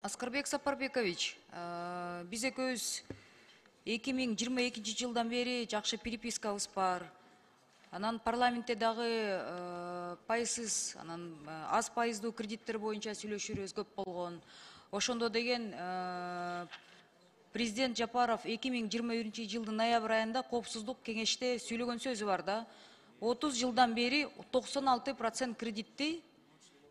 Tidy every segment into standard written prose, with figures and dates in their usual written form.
Аскарбек Сапарбекович, биз экөөбүз 2022 жылдан бери жакшы перепискабыз бар. Анан парламентте дагы пайсыз, анан аз пайыздуу кредиттер боюнча сүйлөшүүбүз көп болгон. Ошондо деген президент Жапаров 2021 жылдын ноябрь айында коопсуздук кеңеште сүйлөгөн сөзү бар да. 30 жылдан бери 96% кредиттин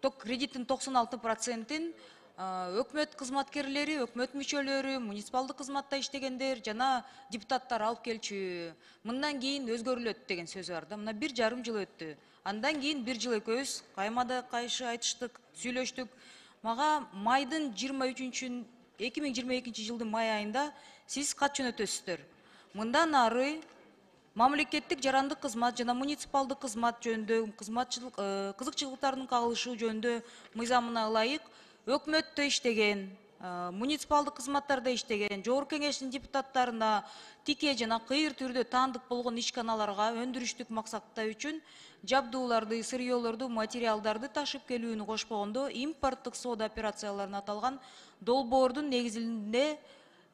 96%-ин өкмөт кызматкерлери, өкмөт мүчөлөрү, муниципалдык кызматта иштегендер жана депутаттар алып келчү. Мындан кийин өзгөрүлөт деген сөз бар да. Мына 1,5 жыл өттү. Андан кийин 1 жыл экөөбүз каймада кайшы айтыштык, сүйлөштүк. Мага майдын 23-ün 2022 жылдын май айында сиз кат жөнөтөсүздөр. Мындан ары мамлекеттик жарандык кызмат жана муниципалдык кызмат жөнүндө кызыкчылыктардын кагылышы жөнүндө мыйзамына ылайык өкмөттө иштеген, муниципалдык кызматтарда иштеген, жогорку кеңештин депутаттарына тике жана кыйыр түрдө таандык болгон ишканаларга өндүрүштүк максатта үчүн жабдууларды, сырьёлорду, материалдарды ташып келүүнү кошпогондо импорттук соода операцияларына аталган долбоордун негизинде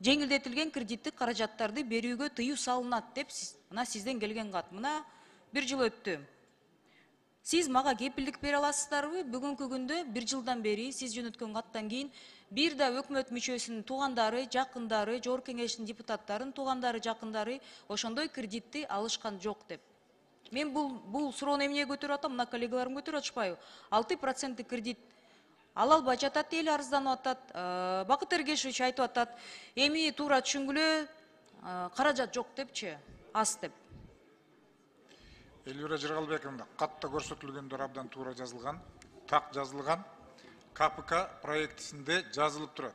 жеңилдетилген кредиттик каражаттарды берүүгө тыюу салынат деп мына сизден келген кат. Мына 1 жыл өттү. Сиз мага кепилдик бере аласыздарбы? Бүгүнкү күндө 1 жылдан бери сиз жөнөткөн каттан кийин бир да өкмөт мүчөсүнүн туугандары, жакындары, жогорку кеңештин депутаттарынын туугандары, жакындары ошондой кредитти алышкан жок деп. Мен бул суроону эмнеге көтөрүп атам? Мына коллегаларым көтөрүп атышпайбы? 6% кредит ала албай жатат, эл арызданып атат. Бакыт Эргешевич айтып атат, эми туура түшүнгүлө, каражат жок депчи, аз деп. Элвира Жыргалбековна, катта көрсөтүлгөндөр абдан туура жазылган, так жазылган. КПК проектисинде жазылып турат.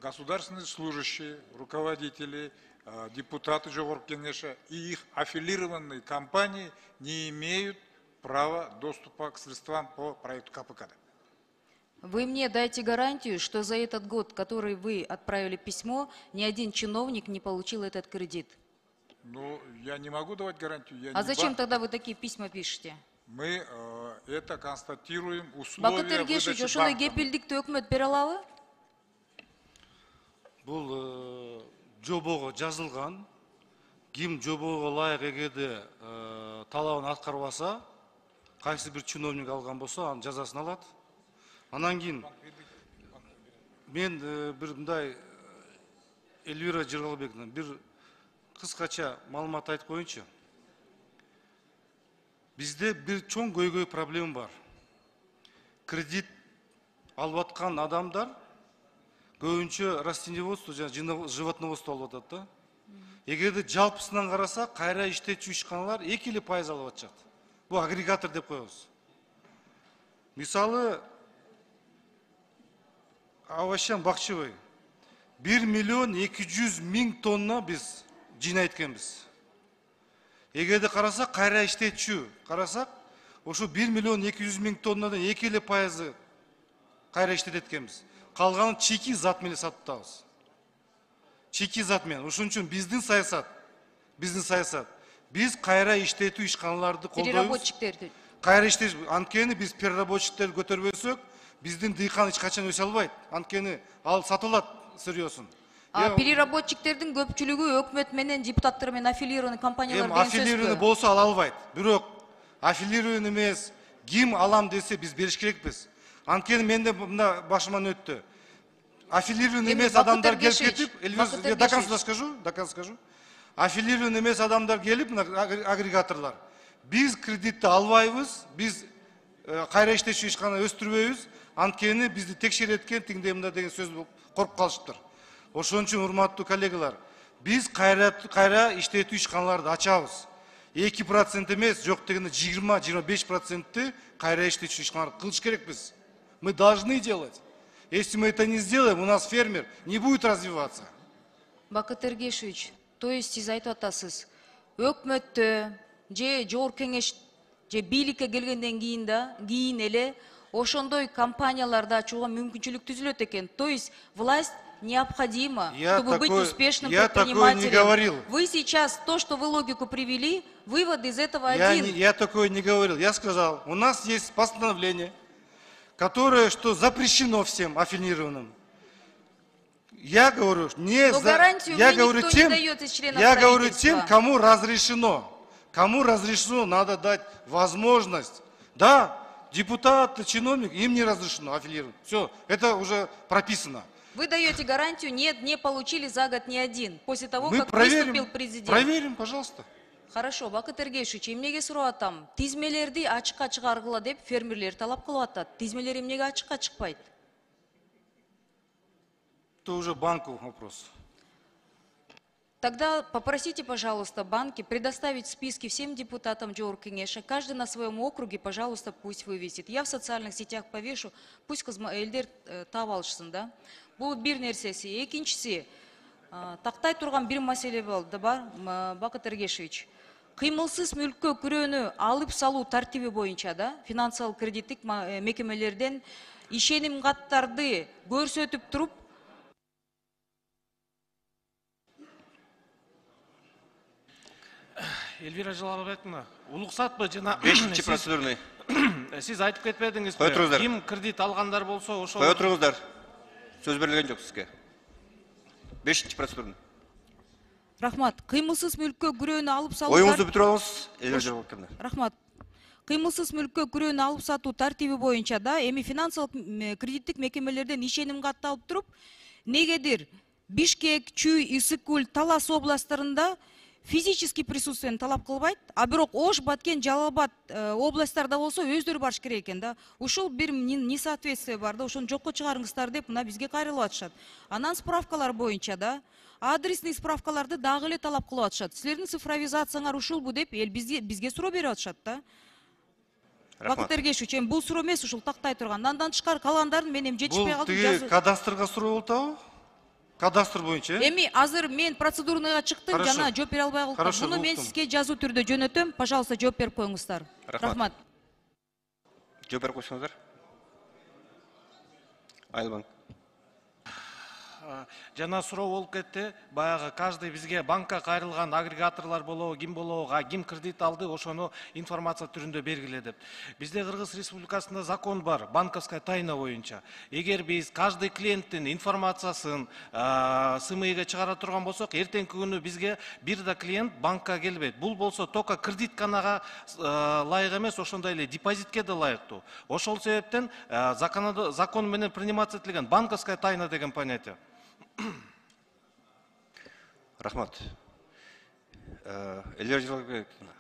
Государственные служащие, руководители, депутаты жогорку кеңеши и их аффилированные компании не имеют права доступа к средствам по проекту КПК. Вы мне дайте гарантию, что за этот год, который вы отправили письмо, ни один чиновник не получил этот кредит. Ну, я не могу давать гарантию. А зачем тогда вы такие письма пишете? Мы это констатируем, условия Бакыт Эргешевич, выдачи ошондой банкам. кепилдикти өкмөт бере алабы? Бул жобого жазылган, ким жобого ылайык эгерде талабын аткарбаса, кайсы бир чиновник алган болсо, анын жазасын алат. Анан кийин мен бир мындай Элвира Жыргалбековна бир кыскача маалымат айтып коеюнчу. Бизде бир чоң көйгөй проблема бар. Кредит алып аткан адамдар көбүнчө растениеводство жана животноводство алып атат да. Эгерде жалпысынан караса, кайра иштетүүчү ишканалар 2% алып атышат. Бул агрегатор деп коебуз. Мисалы, овощам бакчыбай 1,200,000 тонна биз жинайт экенбиз. Эгерде караса, кайра иштетүүчү карасак, ошо 1,200,000 тоннадан 2% кайра иштетет экенбиз. Калганын чийки зат менен сатып атабыз. Чийки зат менен. Ошон үчүн биздин саясат. Биз кайра иштетүү ишканаларды колдойбуз. Переработчиктерди. Кайра иштетүү, анткени биз переработчиктерди көтөрбөсөк, биздин дыйкан эч качан өсө албайт. Анткени ал сатылат сырьёсун. Переработчиктердин көпчүлүгү өкмөт менен депутаттар менен аффилированный компаниялар деген сөзбү? Аффилированный болсо ала албайт. Бирок аффилированный эмес, ким алам десе биз бериш керекпиз. Анткени менде мына башыман өттү. Аффилированный эмес адамдар келип кетип, я до конца скажу. Аффилированный эмес адамдар келип, агрегаторлар. Биз кредитти албайбыз, биз кайра иштетүүчү ишкана өстүрбөйбүз. Анткени бизди текшерет экен, тиңде мында деген сөз коруп калышыптыр. Ошон үчүн урматтуу коллегалар, биз кайра иштетүү ишканаларды ачабыз. 2% эмес, жок дегенде 20-25% кайра иштетүү ишканаларды кылыш керекпиз. Мы должны делать. Если мы это не сделаем, у нас фермер не будет развиваться. Бакыт Эргешевич, то есть сиз айтып атасыз, өкмөттө же жогорку кеңеш же бийликке келгенден кийин эле ошондой компанияларды ачууга мүмкүнчүлүк түзүлөт экен. То есть власть необходимо, чтобы быть успешным предпринимателем. Я такое не говорил. Вы сейчас, то, что вы логику привели, вывод из этого один. Я такое не говорил. Я сказал, у нас есть постановление которое, что запрещено всем аффилированным. Я говорю, не Но за... гарантию я мне говорю никто не тем, дает из членов я говорю правительства. тем, кому разрешено. Кому разрешено, надо дать возможность. Да, депутат, чиновник, им не разрешено аффилировать. Все, это уже прописано. Вы даете гарантию, нет, не получили за год ни один, после того, Мы как проверим, выступил президент. проверим, пожалуйста. Хорошо, Бакыт Эргешевич, эмнеге сурап атам? Тизмелерди ачыкка чыгаргыла деп фермерлер талап кылып атат. Тизмелер эмнеге ачыкка чыкпайт? Это уже банку вопрос. Тогда попросите, пожалуйста, банки предоставить списки всем депутатам Жогорку Кеңеша. Каждый на своем округе, пожалуйста, пусть вывесит. Я в социальных сетях повешу, пусть элдер таап алышсын, да? Бул бир нерсеси. Экинчиси, тактай турган бир маселе бар, Бакыт Эргешевич. Кыймылсыз мүлккө күрөөнү алып салуу тартиби боюнча, да, финансылык кредиттик мекемелерден ишеним каттарды көрсөтүп туруп, Эльвира Жалалбековна, улуксатпы жана 5-ші процедурный. Сиз айтып кетпедиңизби? Кой отурыңыздар. Ким кредит алгандар болсо, ошол. Қой отырыңыздар. Сөз берілген жоқ сізге. 5-ші процедурный. рахмат, кыймылсыз мүлккө күрөөнү алып салуу Ойыңызды бүтүрүп алыңыз, Эльвира Жалалбековна. Рахмат. Кыймылсыз мүлккө күрөөнү алып сатуу тартиби боюнча, да, эми финансылык кредиттик мекемелерден ишеним катты алып туруп, негедир Бишкек, Чүй, Ысык-Куль, Талас областтарында физический присутствиені талап кылбайт, а бирок Ош, Баткен, Жалал-Абад областтарда болсо өздөрү барыш керек экен да. Ушул бир несоответствие бар да, ошону жокко чыгарыңыздар деп мына бизге кайрылып атышат. Анан справкалар боюнча да, адресный справкаларды дагы эле талап кылып атышат. Силердин цифровизацияңар ушулбу деп эл бизге суроо берип атышат да. Бакыт Эргешевич, эми бул суроо эмес, ушул тактай турган. Андан тышкары калгандарын мен эми жетишпей Бұл калдым. тиги кадастрга суроо болтабы? Кадастр боюнча, Эми азыр мен процедурныйга чыктым, Хорошо. жана жооп бере албай калдым. Хорошо, Муну мен уктум. сизге жазуу түрдө жөнөтөм. Пожалуйста, жооп берип коюңуздар. Рахмат. Жооп беріп қойсаңыздар. Айлбанк. Жана суроо болуп кетти. Баягы каждый бизге банкка кайрылган агрегаторлор болобу, ким болобу, ким кредит алды, ошону информация түрүндө бергиле деп. Бизде Кыргыз Республикасында закон бар, банковская тайна боюнча. Эгер биз каждый клиенттин информациясын СМИге чыгара турган болсок, эртеңки күнү бизге бир да клиент банкка келбейт. Бул болсо только кредитканага ылайык эмес, ошондой эле депозитке да ылайыктуу. Ошол себептен закон менен приниматься этилген банковская тайна деген понятие. Рахмат. Эльвира Жалалбековна.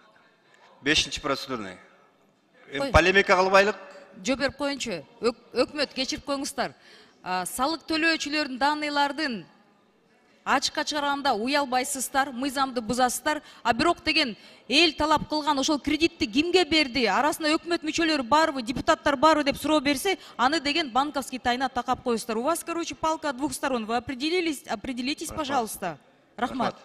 5-ші процедурный. Қой. Полемика кылбайлык. Жооп берип коеюнчу. Өкмөт кечирип коюңуздар. Салык төлөөчүлөрдүн даныйлардын ачыкка чыгарганда уялбайсыздар, мыйзамды бузасыздар. А бирок деген эл талап кылган ошол кредитти кимге берди? Арасында өкмөт мүчөлөрү барбы, депутаттар барбы деп суроо берсе, аны деген банковский тайна такап коесуздар. У вас, короче, палка о двух сторон. Вы определитесь, пожалуйста. Рахмат.